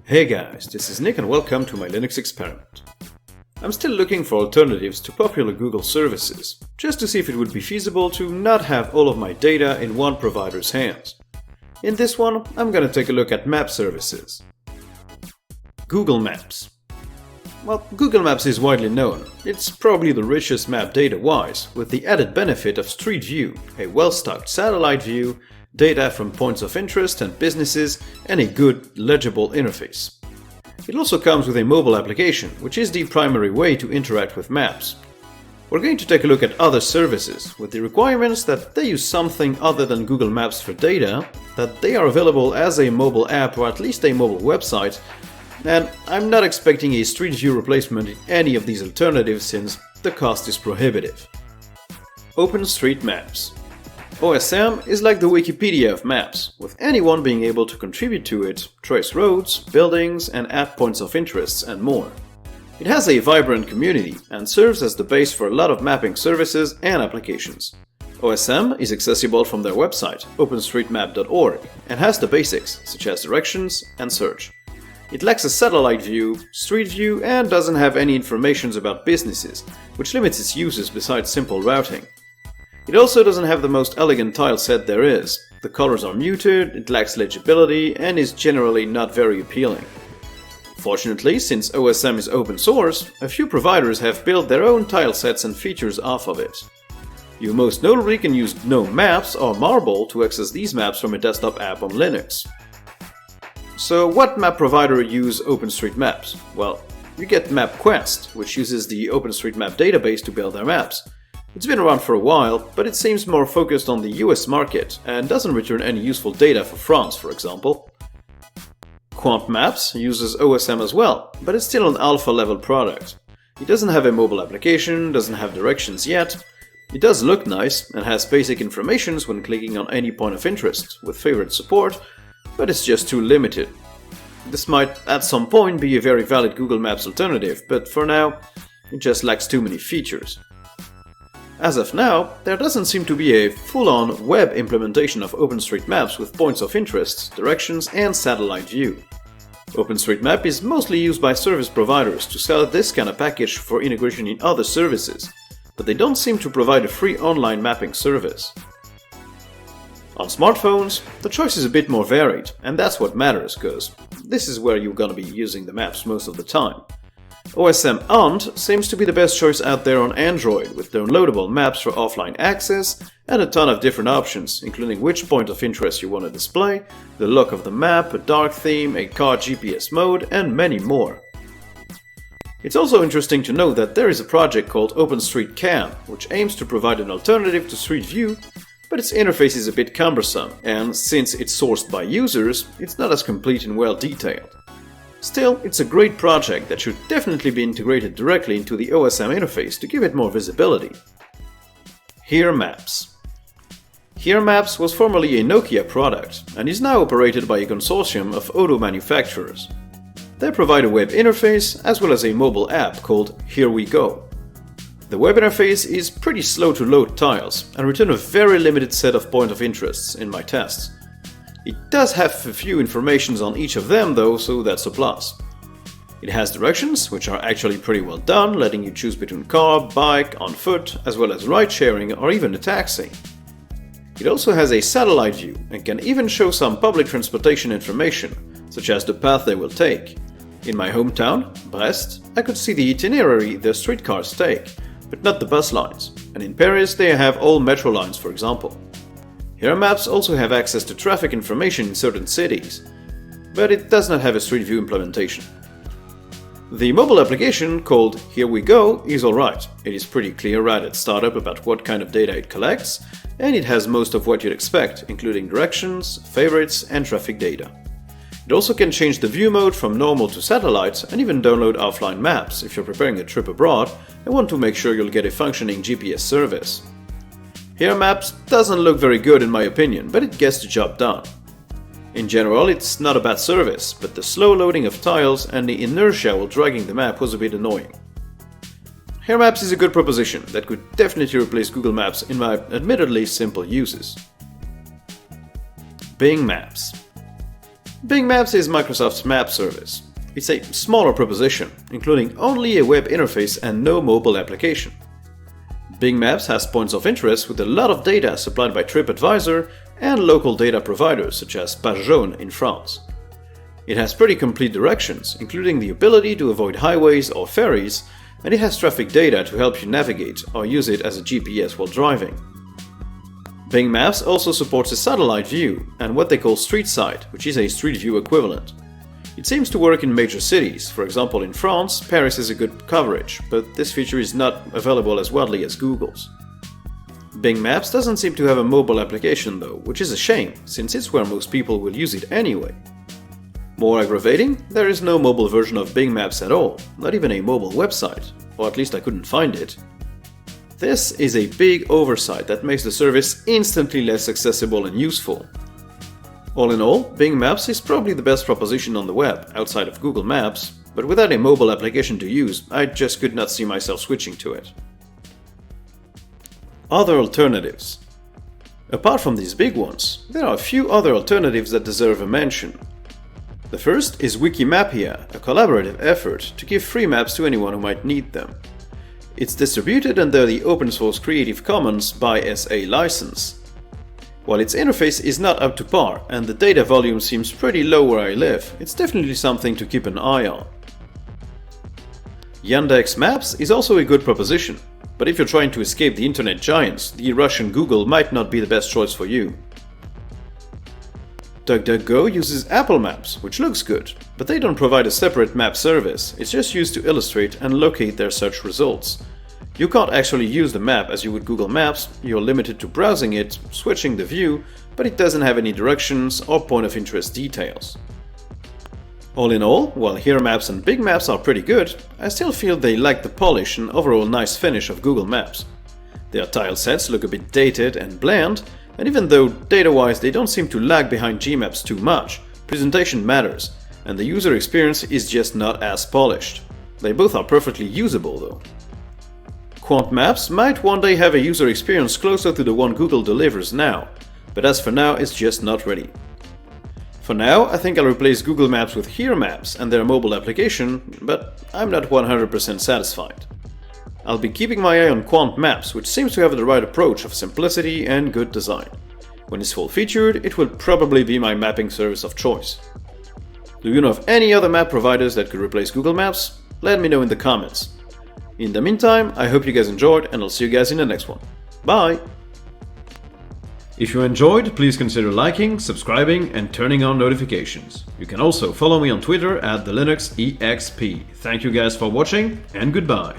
Hey guys, this is Nick and welcome to my Linux experiment. I'm still looking for alternatives to popular Google services, just to see if it would be feasible to not have all of my data in one provider's hands. In this one, I'm gonna take a look at map services. Google Maps. Well, Google Maps is widely known. It's probably the richest map data-wise, with the added benefit of Street View, a well-stocked satellite view, data from points of interest and businesses, and a good, legible interface. It also comes with a mobile application, which is the primary way to interact with maps. We're going to take a look at other services, with the requirements that they use something other than Google Maps for data, that they are available as a mobile app or at least a mobile website, and I'm not expecting a Street View replacement in any of these alternatives since the cost is prohibitive. OpenStreetMaps. OSM is like the Wikipedia of maps, with anyone being able to contribute to it, trace roads, buildings, and add points of interest and more. It has a vibrant community and serves as the base for a lot of mapping services and applications. OSM is accessible from their website, OpenStreetMap.org, and has the basics, such as directions and search. It lacks a satellite view, street view, and doesn't have any information about businesses, which limits its uses besides simple routing. It also doesn't have the most elegant tile set there is. The colors are muted, it lacks legibility, and is generally not very appealing. Fortunately, since OSM is open source, a few providers have built their own tile sets and features off of it. You most notably can use GNOME Maps or Marble to access these maps from a desktop app on Linux. So what map provider use OpenStreetMaps? Well, you get MapQuest, which uses the OpenStreetMap database to build their maps. It's been around for a while, but it seems more focused on the US market and doesn't return any useful data for France, for example. Qwant Maps uses OSM as well, but it's still an alpha-level product. It doesn't have a mobile application, doesn't have directions yet. It does look nice and has basic information when clicking on any point of interest, with favorite support, but it's just too limited. This might at some point be a very valid Google Maps alternative, but for now, it just lacks too many features. As of now, there doesn't seem to be a full-on web implementation of OpenStreetMaps with points of interest, directions, and satellite view. OpenStreetMap is mostly used by service providers to sell this kind of package for integration in other services, but they don't seem to provide a free online mapping service. On smartphones, the choice is a bit more varied, and that's what matters, cause this is where you're gonna be using the maps most of the time. OSM ONT seems to be the best choice out there on Android, with downloadable maps for offline access and a ton of different options, including which point of interest you want to display, the look of the map, a dark theme, a car GPS mode, and many more. It's also interesting to note that there is a project called OpenStreetCam, which aims to provide an alternative to Street View, but its interface is a bit cumbersome, and since it's sourced by users, it's not as complete and well detailed. Still, it's a great project that should definitely be integrated directly into the OSM interface to give it more visibility. Here Maps. Here Maps was formerly a Nokia product and is now operated by a consortium of auto manufacturers. They provide a web interface as well as a mobile app called Here We Go. The web interface is pretty slow to load tiles and return a very limited set of point of interests in my tests. It does have a few informations on each of them though, so that's a plus. It has directions, which are actually pretty well done, letting you choose between car, bike, on foot, as well as ride-sharing or even a taxi. It also has a satellite view and can even show some public transportation information, such as the path they will take. In my hometown, Brest, I could see the itinerary the streetcars take, but not the bus lines, and in Paris they have all metro lines, for example. Here Maps also have access to traffic information in certain cities, but it does not have a Street View implementation. The mobile application, called Here We Go, is alright. It is pretty clear right at startup about what kind of data it collects, and it has most of what you'd expect, including directions, favorites, and traffic data. It also can change the view mode from normal to satellite and even download offline maps if you're preparing a trip abroad and want to make sure you'll get a functioning GPS service. Here Maps doesn't look very good in my opinion, but it gets the job done. In general, it's not a bad service, but the slow loading of tiles and the inertia while dragging the map was a bit annoying. Here Maps is a good proposition that could definitely replace Google Maps in my admittedly simple uses. Bing Maps. Bing Maps is Microsoft's map service. It's a smaller proposition, including only a web interface and no mobile application. Bing Maps has points of interest with a lot of data supplied by TripAdvisor and local data providers such as PagesJaunes in France. It has pretty complete directions, including the ability to avoid highways or ferries, and it has traffic data to help you navigate or use it as a GPS while driving. Bing Maps also supports a satellite view and what they call street sight, which is a street view equivalent. It seems to work in major cities. For example, in France, Paris has a good coverage, but this feature is not available as widely as Google's. Bing Maps doesn't seem to have a mobile application though, which is a shame, since it's where most people will use it anyway. More aggravating, there is no mobile version of Bing Maps at all, not even a mobile website, or at least I couldn't find it. This is a big oversight that makes the service instantly less accessible and useful. All in all, Bing Maps is probably the best proposition on the web, outside of Google Maps, but without a mobile application to use, I just could not see myself switching to it. Other alternatives. Apart from these big ones, there are a few other alternatives that deserve a mention. The first is Wikimapia, a collaborative effort to give free maps to anyone who might need them. It's distributed under the open source Creative Commons by SA license. While its interface is not up to par and the data volume seems pretty low where I live, it's definitely something to keep an eye on. Yandex Maps is also a good proposition, but if you're trying to escape the internet giants, the Russian Google might not be the best choice for you. DuckDuckGo uses Apple Maps, which looks good, but they don't provide a separate map service, it's just used to illustrate and locate their search results. You can't actually use the map as you would Google Maps, you're limited to browsing it, switching the view, but it doesn't have any directions or point of interest details. All in all, while Here Maps and Bing Maps are pretty good, I still feel they lack the polish and overall nice finish of Google Maps. Their tile sets look a bit dated and bland, and even though data-wise they don't seem to lag behind Gmaps too much, presentation matters, and the user experience is just not as polished. They both are perfectly usable though. Qwant Maps might one day have a user experience closer to the one Google delivers now, but as for now it's just not ready. For now, I think I'll replace Google Maps with Here Maps and their mobile application, but I'm not 100% satisfied. I'll be keeping my eye on Qwant Maps, which seems to have the right approach of simplicity and good design. When it's full-featured, it will probably be my mapping service of choice. Do you know of any other map providers that could replace Google Maps? Let me know in the comments. In the meantime, I hope you guys enjoyed and I'll see you guys in the next one. Bye! If you enjoyed, please consider liking, subscribing and turning on notifications. You can also follow me on Twitter at TheLinuxEXP. Thank you guys for watching and goodbye!